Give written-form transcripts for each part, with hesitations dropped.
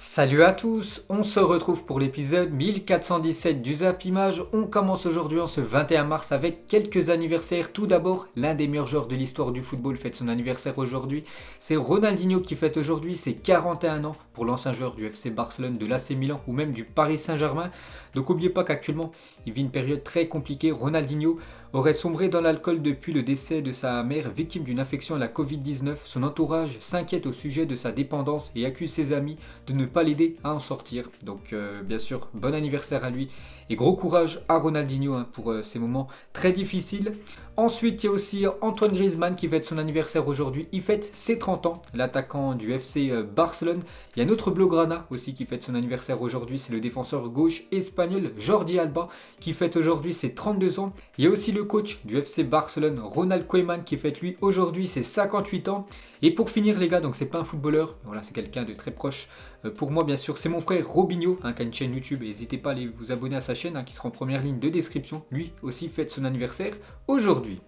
Salut à tous, on se retrouve pour l'épisode 1417 du Zap Image. On commence aujourd'hui en ce 21 mars avec quelques anniversaires. Tout d'abord, l'un des meilleurs joueurs de l'histoire du football fête son anniversaire aujourd'hui. C'est Ronaldinho qui fête aujourd'hui ses 41 ans pour l'ancien joueur du FC Barcelone, de l'AC Milan ou même du Paris Saint-Germain. Donc n'oubliez pas qu'actuellement, il vit une période très compliquée. Ronaldinho aurait sombré dans l'alcool depuis le décès de sa mère, victime d'une infection à la Covid-19. Son entourage s'inquiète au sujet de sa dépendance et accuse ses amis de ne pas l'aider à en sortir. Donc bien sûr, bon anniversaire à lui et gros courage à Ronaldinho pour ces moments très difficiles. Ensuite, il y a aussi Antoine Griezmann qui fête son anniversaire aujourd'hui. Il fête ses 30 ans, l'attaquant du FC Barcelone. Il y a notre Blaugrana aussi qui fête son anniversaire aujourd'hui. C'est le défenseur gauche espagnol Jordi Alba qui fête aujourd'hui ses 32 ans. Il y a aussi le coach du FC Barcelone, Ronald Koeman, qui fête lui aujourd'hui ses 58 ans. Et pour finir les gars, donc c'est pas un footballeur, voilà, c'est quelqu'un de très proche pour moi bien sûr, c'est mon frère Robinho qui a une chaîne YouTube. N'hésitez pas à aller vous abonner à sa chaîne qui sera en première ligne de description. Lui aussi fête son anniversaire aujourd'hui.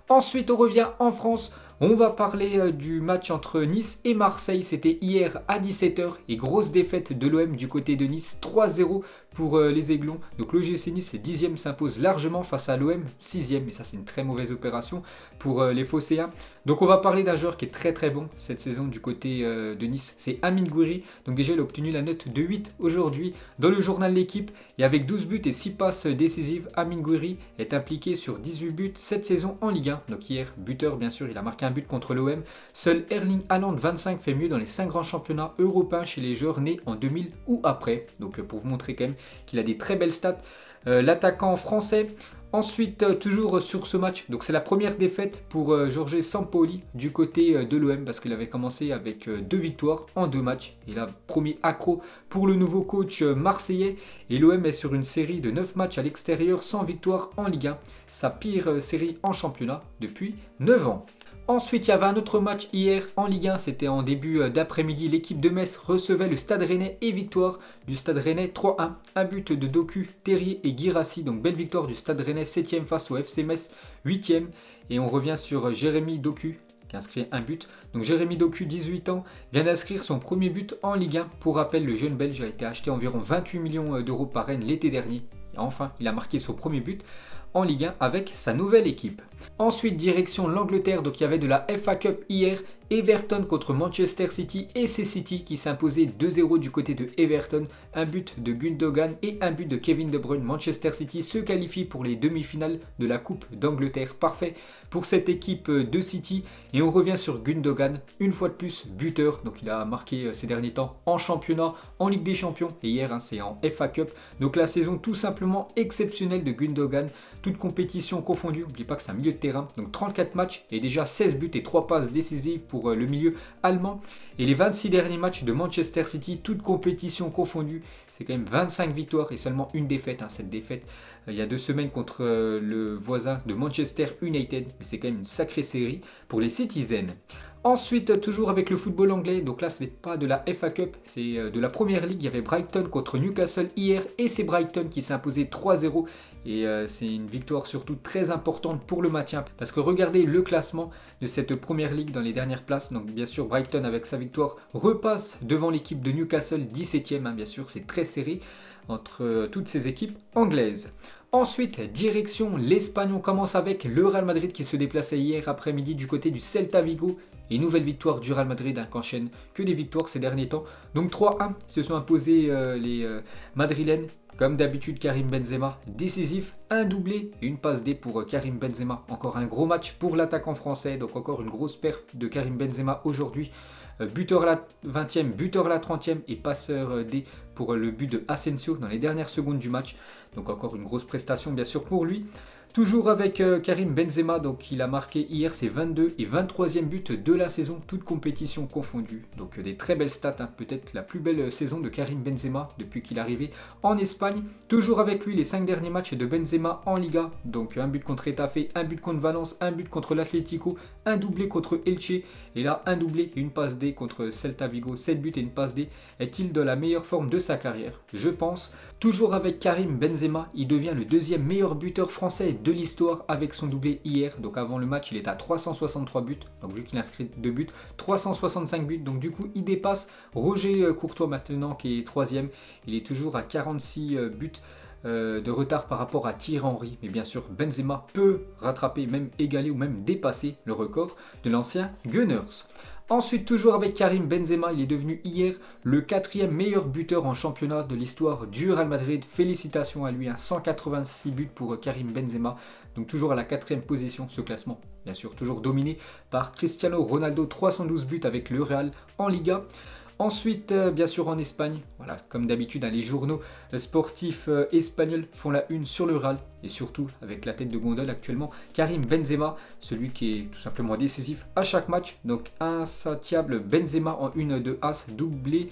Ensuite, on revient en France. On va parler du match entre Nice et Marseille. C'était hier à 17h et grosse défaite de l'OM du côté de Nice. 3-0 pour les Aiglons. Donc l'OGC Nice, 10e, s'impose largement face à l'OM, 6e. Et ça, c'est une très mauvaise opération pour les Phocéens. Donc on va parler d'un joueur qui est très très bon cette saison du côté de Nice. C'est Amine Gouiri. Donc déjà, il a obtenu la note de 8 aujourd'hui dans le journal L'équipe. Et avec 12 buts et 6 passes décisives, Amine Gouiri est impliqué sur 18 buts cette saison en Ligue 1. Donc hier, buteur bien sûr, il a marqué un but contre l'OM. Seul Erling Haaland 25 fait mieux dans les 5 grands championnats européens chez les joueurs nés en 2000 ou après. Donc pour vous montrer quand même qu'il a des très belles stats. L'attaquant français. Ensuite, toujours sur ce match, donc c'est la première défaite pour Jorge Sampaoli du côté de l'OM parce qu'il avait commencé avec 2 victoires en 2 matchs. Et là, premier accro pour le nouveau coach marseillais. Et l'OM est sur une série de 9 matchs à l'extérieur sans victoire en Ligue 1. Sa pire série en championnat depuis 9 ans. Ensuite, il y avait un autre match hier en Ligue 1, c'était en début d'après-midi. L'équipe de Metz recevait le Stade Rennais et victoire du Stade Rennais 3-1. Un but de Doku, Terrier et Guirassy. Donc belle victoire du Stade Rennais 7e face au FC Metz 8e. Et on revient sur Jérémy Doku qui a inscrit un but. Donc Jérémy Doku, 18 ans, vient d'inscrire son premier but en Ligue 1. Pour rappel, le jeune Belge a été acheté environ 28 millions d'euros par Rennes l'été dernier. Et enfin, il a marqué son premier but en Ligue 1 avec sa nouvelle équipe. Ensuite, direction l'Angleterre, donc il y avait de la FA Cup hier. Everton contre Manchester City et c'est City qui s'imposait 2-0 du côté de Everton. Un but de Gundogan et un but de Kevin De Bruyne. Manchester City se qualifie pour les demi-finales de la Coupe d'Angleterre. Parfait pour cette équipe de City. Et on revient sur Gundogan, une fois de plus buteur. Donc il a marqué ces derniers temps en championnat, en Ligue des Champions. Et hier, c'est en FA Cup. Donc la saison tout simplement exceptionnelle de Gundogan. Toute compétition confondue. N'oubliez pas que c'est un milieu de terrain. Donc 34 matchs et déjà 16 buts et 3 passes décisives pour le milieu allemand. Et les 26 derniers matchs de Manchester City, toute compétition confondue, c'est quand même 25 victoires et seulement une défaite. Cette défaite, il y a 2 semaines contre le voisin de Manchester United. Mais c'est quand même une sacrée série pour les Citizens. Ensuite, toujours avec le football anglais, donc là ce n'est pas de la FA Cup, c'est de la Première Ligue. Il y avait Brighton contre Newcastle hier et c'est Brighton qui s'est imposé 3-0. Et c'est une victoire surtout très importante pour le maintien. Parce que regardez le classement de cette Première Ligue dans les dernières places. Donc bien sûr Brighton avec sa victoire repasse devant l'équipe de Newcastle 17e. Bien sûr c'est très serré entre toutes ces équipes anglaises. Ensuite, direction l'Espagne, on commence avec le Real Madrid qui se déplaçait hier après-midi du côté du Celta Vigo. Et nouvelle victoire du Real Madrid qu'enchaîne que des victoires ces derniers temps. Donc 3-1 se sont imposés les Madrilènes. Comme d'habitude, Karim Benzema décisif, un doublé et une passe D pour Karim Benzema. Encore un gros match pour l'attaquant français, donc encore une grosse perte de Karim Benzema aujourd'hui. Buteur à la 20e, buteur à la 30e et passeur D pour le but de Asensio dans les dernières secondes du match. Donc encore une grosse prestation bien sûr pour lui. Toujours avec Karim Benzema, donc il a marqué hier ses 22 et 23e buts de la saison, toutes compétitions confondues. Donc des très belles stats, peut-être la plus belle saison de Karim Benzema depuis qu'il est arrivé en Espagne. Toujours avec lui les 5 derniers matchs de Benzema en Liga, donc un but contre Getafe, un but contre Valence, un but contre l'Atlético, un doublé contre Elche, et là un doublé et une passe D contre Celta Vigo, 7 buts et une passe D. Est-il dans la meilleure forme de sa carrière? Je pense. Toujours avec Karim Benzema, il devient le 2e meilleur buteur français de l'histoire avec son doublé hier. Donc avant le match, il est à 363 buts. Donc vu qu'il inscrit 2 buts, 365 buts. Donc du coup, il dépasse Roger Courtois maintenant qui est troisième. Il est toujours à 46 buts de retard par rapport à Thierry Henry. Mais bien sûr, Benzema peut rattraper, même égaler ou même dépasser le record de l'ancien Gunners. Ensuite, toujours avec Karim Benzema, il est devenu hier le 4e meilleur buteur en championnat de l'histoire du Real Madrid. Félicitations à lui, 186 buts pour Karim Benzema. Donc toujours à la 4e position, ce classement. Bien sûr, toujours dominé par Cristiano Ronaldo, 312 buts avec le Real en Liga. Ensuite, bien sûr en Espagne, voilà, comme d'habitude, les journaux sportifs espagnols font la une sur le Real et surtout avec la tête de gondole actuellement, Karim Benzema, celui qui est tout simplement décisif à chaque match. Donc insatiable Benzema en une de as, doublé,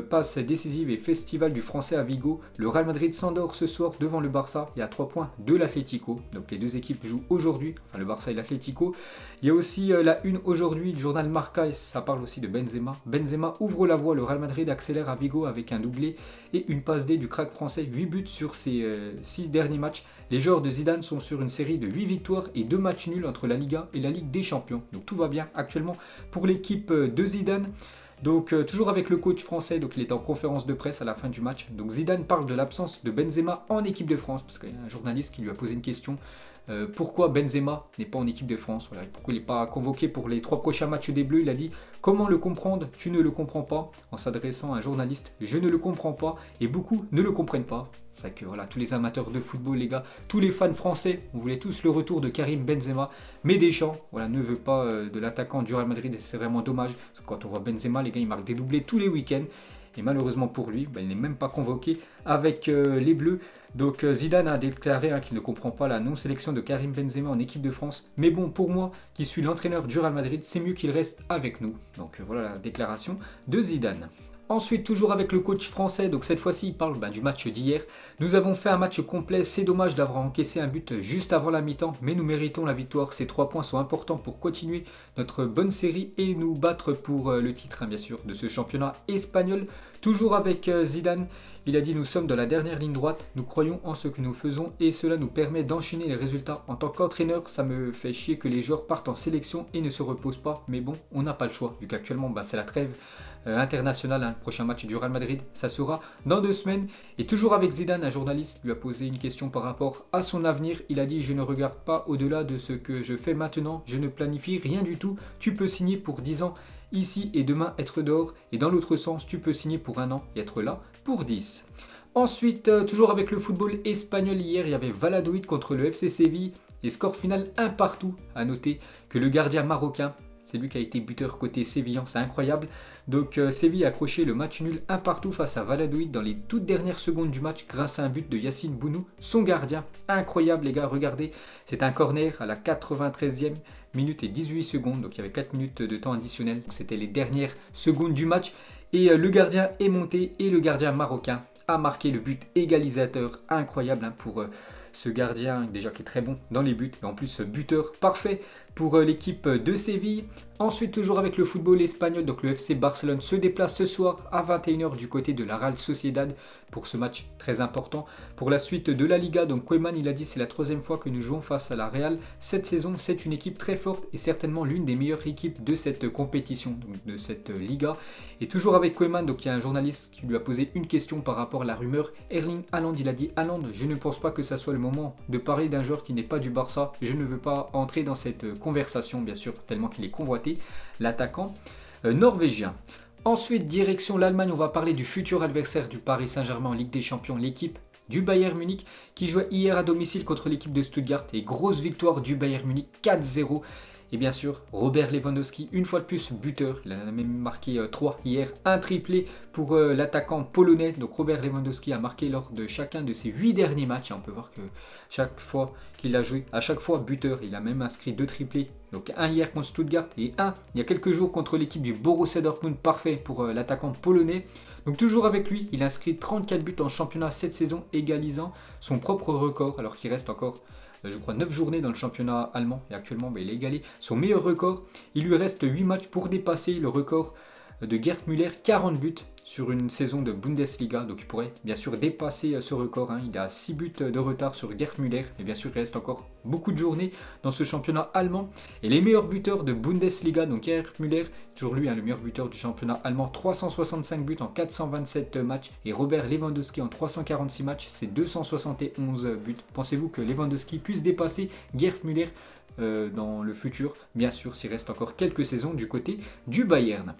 passe décisive et festival du français à Vigo. Le Real Madrid s'endort ce soir devant le Barça et à 3 points de l'Atlético. Donc les deux équipes jouent aujourd'hui, enfin le Barça et l'Atlético. Il y a aussi la une aujourd'hui du journal Marca et ça parle aussi de Benzema. Benzema ouvre la voie, le Real Madrid accélère à Vigo avec un doublé et une passe D du crack français. 8 buts sur ses 6 derniers matchs. Les joueurs de Zidane sont sur une série de 8 victoires et 2 matchs nuls entre la Liga et la Ligue des Champions. Donc tout va bien actuellement pour l'équipe de Zidane. Donc toujours avec le coach français, donc il est en conférence de presse à la fin du match. Donc Zidane parle de l'absence de Benzema en équipe de France, parce qu'il y a un journaliste qui lui a posé une question. Pourquoi Benzema n'est pas en équipe de France, voilà, pourquoi il n'est pas convoqué pour les 3 prochains matchs des Bleus. Il a dit « Comment le comprendre? Tu ne le comprends pas ?» en s'adressant à un journaliste. « Je ne le comprends pas et beaucoup ne le comprennent pas. » C'est vrai que voilà, tous les amateurs de football, les gars, tous les fans français, on voulait tous le retour de Karim Benzema. Mais Deschamps, voilà, ne veut pas de l'attaquant du Real Madrid et c'est vraiment dommage. Parce que quand on voit Benzema, les gars, il marque des doublés tous les week-ends. Et malheureusement pour lui, il n'est même pas convoqué avec les Bleus. Donc Zidane a déclaré qu'il ne comprend pas la non-sélection de Karim Benzema en équipe de France. Mais bon, pour moi, qui suis l'entraîneur du Real Madrid, c'est mieux qu'il reste avec nous. Donc voilà la déclaration de Zidane. Ensuite, toujours avec le coach français, donc cette fois-ci il parle du match d'hier. Nous avons fait un match complet, c'est dommage d'avoir encaissé un but juste avant la mi-temps, mais nous méritons la victoire. Ces 3 points sont importants pour continuer notre bonne série et nous battre pour le titre, bien sûr, de ce championnat espagnol. Toujours avec Zidane, il a dit « Nous sommes dans la dernière ligne droite, nous croyons en ce que nous faisons et cela nous permet d'enchaîner les résultats. En tant qu'entraîneur, ça me fait chier que les joueurs partent en sélection et ne se reposent pas, mais bon, on n'a pas le choix, vu qu'actuellement c'est la trêve internationale, le prochain match du Real Madrid, ça sera dans 2 semaines. » Et toujours avec Zidane, un journaliste lui a posé une question par rapport à son avenir. Il a dit « Je ne regarde pas au-delà de ce que je fais maintenant, je ne planifie rien du tout, tu peux signer pour 10 ans. Ici et demain être dehors, et dans l'autre sens, tu peux signer pour 1 an et être là pour 10. » Ensuite, toujours avec le football espagnol, hier, il y avait Valladolid contre le FC Séville, et score final 1 partout. À noter que le gardien marocain, c'est lui qui a été buteur côté sévillan, c'est incroyable. Donc Séville a accroché le match nul 1 partout face à Valladolid dans les toutes dernières secondes du match grâce à un but de Yacine Bounou, son gardien. Incroyable les gars, regardez, c'est un corner à la 93e minute et 18 secondes, donc il y avait 4 minutes de temps additionnel. C'était les dernières secondes du match et le gardien est monté et le gardien marocain a marqué le but égalisateur. Incroyable pour ce gardien déjà qui est très bon dans les buts et en plus buteur parfait pour l'équipe de Séville. Ensuite, toujours avec le football espagnol, donc le FC Barcelone se déplace ce soir à 21h du côté de la Real Sociedad pour ce match très important. Pour la suite de la Liga, donc Koeman il a dit c'est la 3e fois que nous jouons face à la Real cette saison. C'est une équipe très forte et certainement l'une des meilleures équipes de cette compétition, donc de cette Liga. Et toujours avec Koeman, donc il y a un journaliste qui lui a posé une question par rapport à la rumeur Erling Haaland. Il a dit Haaland, je ne pense pas que ça soit le moment de parler d'un joueur qui n'est pas du Barça. Je ne veux pas entrer dans cette conversation, bien sûr, tellement qu'il est convoité, l'attaquant norvégien. Ensuite, direction l'Allemagne, on va parler du futur adversaire du Paris Saint-Germain en Ligue des Champions, l'équipe du Bayern Munich, qui jouait hier à domicile contre l'équipe de Stuttgart et grosse victoire du Bayern Munich 4-0. Et bien sûr, Robert Lewandowski, une fois de plus buteur, il en a même marqué 3 hier, un triplé pour l'attaquant polonais. Donc Robert Lewandowski a marqué lors de chacun de ses 8 derniers matchs. On peut voir que chaque fois qu'il a joué, à chaque fois buteur, il a même inscrit 2 triplés. Donc un hier contre Stuttgart et un il y a quelques jours contre l'équipe du Borussia Dortmund, parfait pour l'attaquant polonais. Donc toujours avec lui, il a inscrit 34 buts en championnat cette saison, égalisant son propre record alors qu'il reste encore je crois 9 journées dans le championnat allemand et actuellement il a égalé son meilleur record. Il lui reste 8 matchs pour dépasser le record de Gerd Müller, 40 buts sur une saison de Bundesliga, donc il pourrait bien sûr dépasser ce record. Il a 6 buts de retard sur Gerd Müller, et bien sûr il reste encore beaucoup de journées dans ce championnat allemand. Et les meilleurs buteurs de Bundesliga, donc Gerd Müller, toujours lui, le meilleur buteur du championnat allemand, 365 buts en 427 matchs, et Robert Lewandowski en 346 matchs, c'est 271 buts. Pensez-vous que Lewandowski puisse dépasser Gerd Müller dans le futur, bien sûr s'il reste encore quelques saisons du côté du Bayern.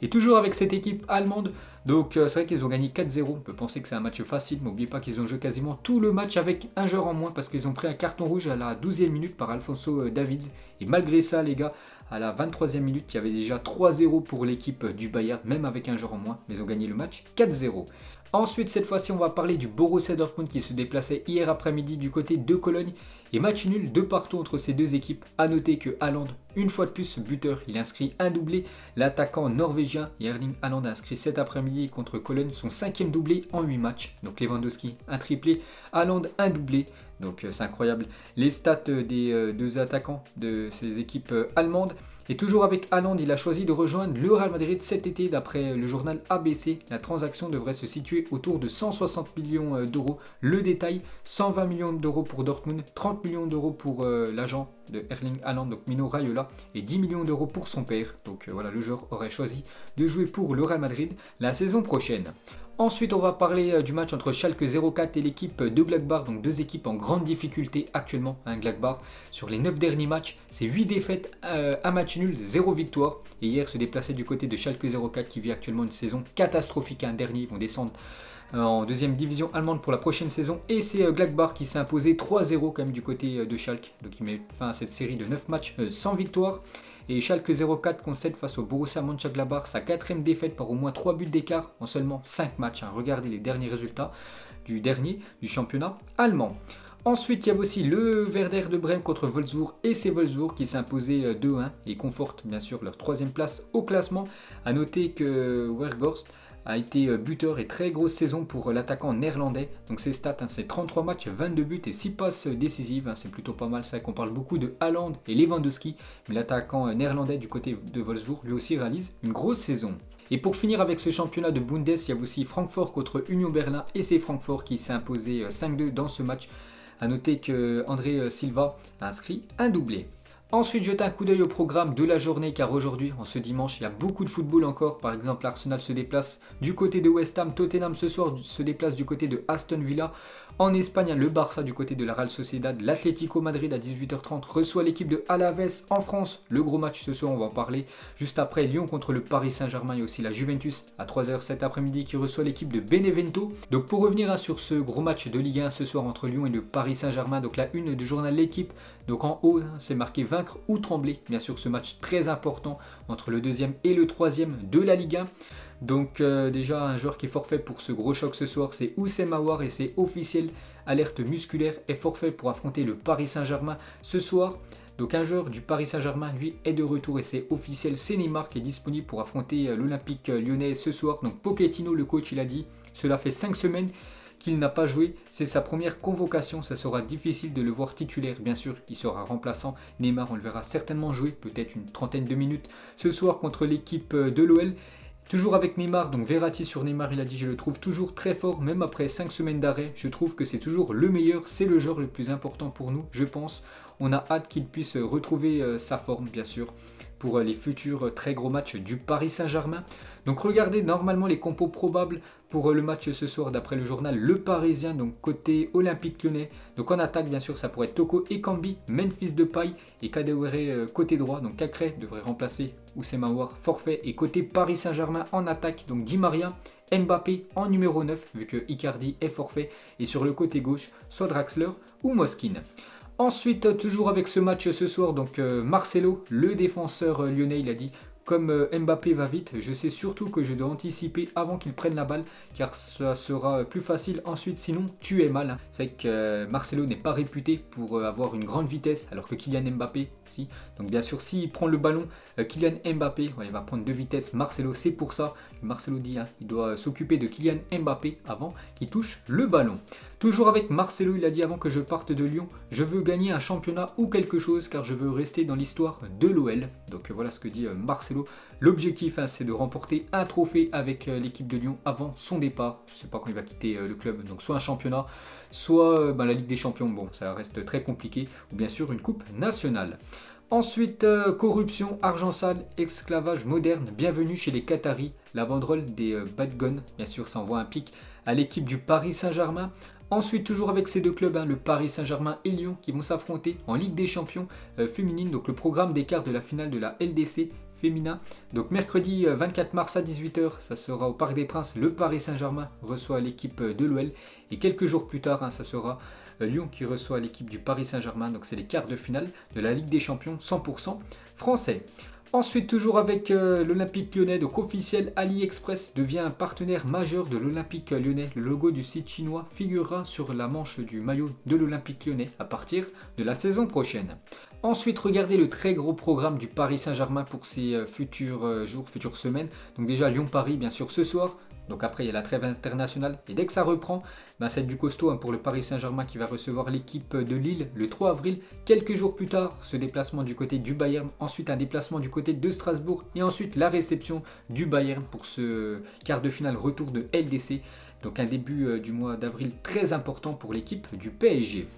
Et toujours avec cette équipe allemande, donc c'est vrai qu'ils ont gagné 4-0, on peut penser que c'est un match facile, mais n'oubliez pas qu'ils ont joué quasiment tout le match avec un joueur en moins, parce qu'ils ont pris un carton rouge à la 12e minute par Alphonso Davids, et malgré ça les gars, à la 23e minute, il y avait déjà 3-0 pour l'équipe du Bayern, même avec un joueur en moins, mais ils ont gagné le match 4-0. Ensuite, cette fois-ci, on va parler du Borussia Dortmund qui se déplaçait hier après-midi du côté de Cologne. Et match nul de partout entre ces deux équipes. A noter que Haaland, une fois de plus, buteur, il inscrit un doublé. L'attaquant norvégien Erling Haaland a inscrit cet après-midi contre Cologne son 5e doublé en 8 matchs. Donc Lewandowski, un triplé. Haaland, un doublé. Donc c'est incroyable. Les stats des deux attaquants de ces équipes allemandes. Et toujours avec Haaland, il a choisi de rejoindre le Real Madrid cet été. D'après le journal ABC, la transaction devrait se situer autour de 160 millions d'euros. Le détail, 120 millions d'euros pour Dortmund, 30 millions d'euros pour l'agent de Erling Haaland, donc Mino Raiola, et 10 millions d'euros pour son père. Donc voilà, le joueur aurait choisi de jouer pour le Real Madrid la saison prochaine. Ensuite, on va parler du match entre Schalke 04 et l'équipe de Gladbach, donc deux équipes en grande difficulté actuellement. Gladbach, sur les 9 derniers matchs, c'est 8 défaites, un match nul, 0 victoire. Et hier, se déplaçait du côté de Schalke 04 qui vit actuellement une saison catastrophique. Dernier, ils vont descendre en deuxième division allemande pour la prochaine saison. Et c'est Gladbach qui s'est imposé 3-0 quand même du côté de Schalke. Donc il met fin à cette série de 9 matchs sans victoire. Et Schalke 04 concède face au Borussia Mönchengladbach sa 4e défaite par au moins 3 buts d'écart en seulement 5 matchs. Regardez les derniers résultats du championnat allemand. Ensuite, il y a aussi le Werder de Brême contre Wolfsburg et c'est Wolfsburg qui s'est imposé 2-1 et conforte bien sûr leur 3e place au classement. A noter que Weghorst a été buteur et très grosse saison pour l'attaquant néerlandais. Donc ses stats, c'est 33 matchs, 22 buts et 6 passes décisives. C'est plutôt pas mal, c'est vrai qu'on parle beaucoup de Haaland et Lewandowski. Mais l'attaquant néerlandais du côté de Wolfsburg lui aussi réalise une grosse saison. Et pour finir avec ce championnat de Bundes, il y a aussi Francfort contre Union Berlin et c'est Francfort qui s'est imposé 5-2 dans ce match. A noter que André Silva a inscrit un doublé. Ensuite, jetez un coup d'œil au programme de la journée car aujourd'hui, en ce dimanche, il y a beaucoup de football encore. Par exemple, Arsenal se déplace du côté de West Ham, Tottenham ce soir se déplace du côté de Aston Villa. En Espagne, il y a le Barça du côté de la Real Sociedad, l'Atlético Madrid à 18h30 reçoit l'équipe de Alaves. En France, le gros match ce soir, on va en parler. Juste après, Lyon contre le Paris Saint-Germain et aussi la Juventus à 3h cet après-midi qui reçoit l'équipe de Benevento. Donc pour revenir sur ce gros match de Ligue 1 ce soir entre Lyon et le Paris Saint-Germain, donc la une du journal L'équipe, donc en haut, c'est marqué vaincre ou trembler. Bien sûr, ce match très important entre le 2e et le 3e de la Ligue 1. Donc déjà un joueur qui est forfait pour ce gros choc ce soir, c'est Houssem Aouar et c'est officiel, alerte musculaire est forfait pour affronter le Paris Saint-Germain ce soir. Donc un joueur du Paris Saint-Germain lui est de retour et c'est officiel, c'est Neymar qui est disponible pour affronter l'Olympique lyonnais ce soir. Donc Pochettino, le coach, il a dit, cela fait 5 semaines qu'il n'a pas joué, c'est sa première convocation, ça sera difficile de le voir titulaire, bien sûr il sera remplaçant. Neymar, on le verra certainement jouer, peut-être une trentaine de minutes ce soir contre l'équipe de l'OL. Toujours avec Neymar, donc Verratti sur Neymar, il a dit je le trouve toujours très fort, même après 5 semaines d'arrêt, je trouve que c'est toujours le meilleur, c'est le joueur le plus important pour nous, je pense. On a hâte qu'il puisse retrouver sa forme, bien sûr, pour les futurs très gros matchs du Paris Saint-Germain. Donc regardez normalement les compos probables pour le match ce soir d'après le journal Le Parisien, donc côté Olympique Lyonnais. Donc en attaque bien sûr ça pourrait être Toko Ekambi, Memphis Depay et Kadewere côté droit. Donc Cacré devrait remplacer Houssem Aouar forfait et côté Paris Saint-Germain en attaque donc Di Maria, Mbappé en numéro 9 vu que Icardi est forfait et sur le côté gauche soit Draxler ou Moskine. Ensuite, toujours avec ce match ce soir, donc Marcelo, le défenseur lyonnais, il a dit comme Mbappé va vite, je sais surtout que je dois anticiper avant qu'il prenne la balle car ça sera plus facile ensuite sinon tu es mal. C'est vrai que Marcelo n'est pas réputé pour avoir une grande vitesse alors que Kylian Mbappé si. Donc bien sûr s'il prend le ballon, Kylian Mbappé il va prendre 2 vitesses. Marcelo c'est pour ça que Marcelo dit il doit s'occuper de Kylian Mbappé avant qu'il touche le ballon. Toujours avec Marcelo, il a dit avant que je parte de Lyon, je veux gagner un championnat ou quelque chose car je veux rester dans l'histoire de l'OL. Donc voilà ce que dit Marcelo Marcelo. L'objectif, c'est de remporter un trophée avec l'équipe de Lyon avant son départ. Je ne sais pas quand il va quitter le club, donc soit un championnat, soit la Ligue des Champions. Bon, ça reste très compliqué, ou bien sûr une coupe nationale. Ensuite, corruption, argent sale, esclavage moderne, bienvenue chez les Qataris, la banderole des bad guns, bien sûr ça envoie un pic à l'équipe du Paris Saint-Germain. Ensuite, toujours avec ces deux clubs, le Paris Saint-Germain et Lyon, qui vont s'affronter en Ligue des Champions féminine, donc le programme des quarts de la finale de la LDC féminin. Donc mercredi 24 mars à 18h, ça sera au Parc des Princes, le Paris Saint-Germain reçoit l'équipe de l'OL, et quelques jours plus tard, ça sera Lyon qui reçoit l'équipe du Paris Saint-Germain, donc c'est les quarts de finale de la Ligue des Champions 100% français. Ensuite, toujours avec l'Olympique lyonnais, donc officiel, AliExpress devient un partenaire majeur de l'Olympique lyonnais. Le logo du site chinois figurera sur la manche du maillot de l'Olympique lyonnais à partir de la saison prochaine. Ensuite, regardez le très gros programme du Paris Saint-Germain pour ces futurs jours, futures semaines. Donc déjà Lyon-Paris, bien sûr, ce soir. Donc après, il y a la trêve internationale. Et dès que ça reprend, c'est du costaud pour le Paris Saint-Germain qui va recevoir l'équipe de Lille le 3 avril. Quelques jours plus tard, ce déplacement du côté du Bayern. Ensuite, un déplacement du côté de Strasbourg. Et ensuite, la réception du Bayern pour ce quart de finale retour de LDC. Donc un début du mois d'avril très important pour l'équipe du PSG.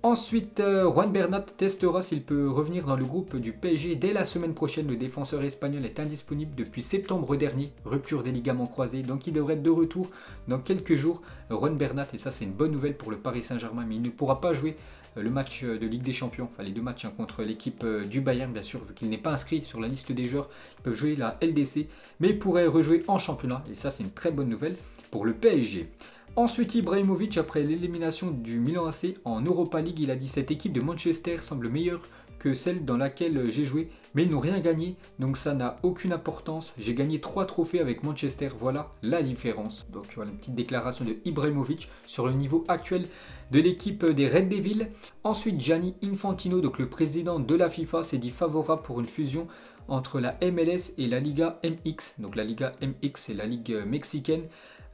Ensuite, Juan Bernat testera s'il peut revenir dans le groupe du PSG dès la semaine prochaine. Le défenseur espagnol est indisponible depuis septembre dernier, rupture des ligaments croisés, donc il devrait être de retour dans quelques jours. Juan Bernat, et ça c'est une bonne nouvelle pour le Paris Saint-Germain, mais il ne pourra pas jouer le match de Ligue des Champions, enfin les deux matchs contre l'équipe du Bayern bien sûr, vu qu'il n'est pas inscrit sur la liste des joueurs, il peut jouer la LDC, mais il pourrait rejouer en championnat, et ça c'est une très bonne nouvelle pour le PSG. Ensuite, Ibrahimovic, après l'élimination du Milan AC en Europa League, il a dit: cette équipe de Manchester semble meilleure que celle dans laquelle j'ai joué, mais ils n'ont rien gagné, donc ça n'a aucune importance. J'ai gagné 3 trophées avec Manchester, voilà la différence. Donc voilà une petite déclaration de Ibrahimovic sur le niveau actuel de l'équipe des Red Devils. Ensuite, Gianni Infantino, donc le président de la FIFA, s'est dit favorable pour une fusion entre la MLS et la Liga MX. Donc la Liga MX, c'est la ligue mexicaine.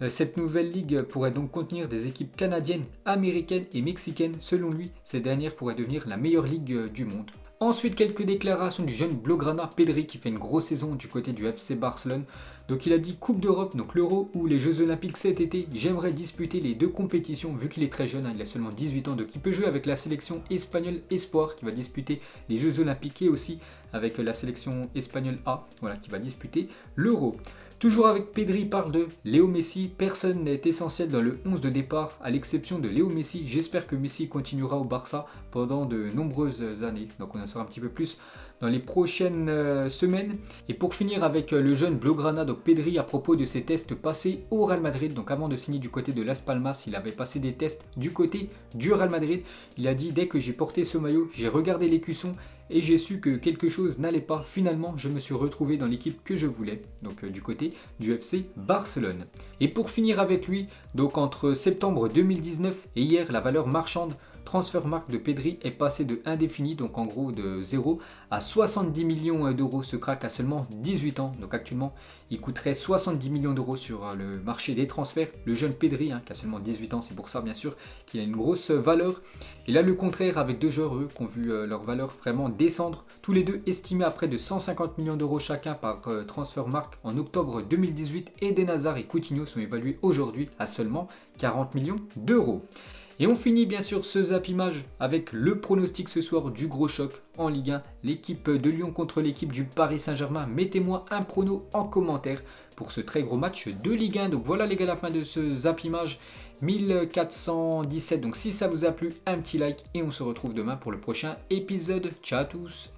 Cette nouvelle ligue pourrait donc contenir des équipes canadiennes, américaines et mexicaines. Selon lui, ces dernières pourraient devenir la meilleure ligue du monde. Ensuite, quelques déclarations du jeune Blaugrana Pedri qui fait une grosse saison du côté du FC Barcelone. Donc il a dit: Coupe d'Europe, donc l'Euro ou les Jeux Olympiques cet été, j'aimerais disputer les deux compétitions vu qu'il est très jeune, il a seulement 18 ans, donc il peut jouer avec la sélection espagnole Espoir qui va disputer les Jeux Olympiques et aussi avec la sélection espagnole A, voilà, qui va disputer l'Euro. Toujours avec Pedri, il parle de Léo Messi. Personne n'est essentiel dans le 11 de départ, à l'exception de Léo Messi. J'espère que Messi continuera au Barça pendant de nombreuses années. Donc on en saura un petit peu plus dans les prochaines semaines. Et pour finir avec le jeune Blaugrana, donc Pedri, à propos de ses tests passés au Real Madrid. Donc avant de signer du côté de Las Palmas, il avait passé des tests du côté du Real Madrid. Il a dit: dès que j'ai porté ce maillot, j'ai regardé l'écusson et j'ai su que quelque chose n'allait pas. Finalement, je me suis retrouvé dans l'équipe que je voulais, donc du côté du FC Barcelone. Et pour finir avec lui, donc entre septembre 2019 et hier, la valeur marchande Transfermarkt de Pedri est passé de indéfini, donc en gros de 0 à 70 millions d'euros. Ce crack a seulement 18 ans, donc actuellement il coûterait 70 millions d'euros sur le marché des transferts. Le jeune Pedri, qui a seulement 18 ans, c'est pour ça bien sûr qu'il a une grosse valeur. Et là le contraire avec deux joueurs qui ont vu leur valeur vraiment descendre, tous les deux estimés à près de 150 millions d'euros chacun par Transfermarkt en octobre 2018. Eden Hazard et Coutinho sont évalués aujourd'hui à seulement 40 millions d'euros. Et on finit bien sûr ce Zap Image avec le pronostic ce soir du gros choc en Ligue 1. L'équipe de Lyon contre l'équipe du Paris Saint-Germain. Mettez-moi un prono en commentaire pour ce très gros match de Ligue 1. Donc voilà les gars, la fin de ce Zap Image 1417. Donc si ça vous a plu, un petit like et on se retrouve demain pour le prochain épisode. Ciao à tous!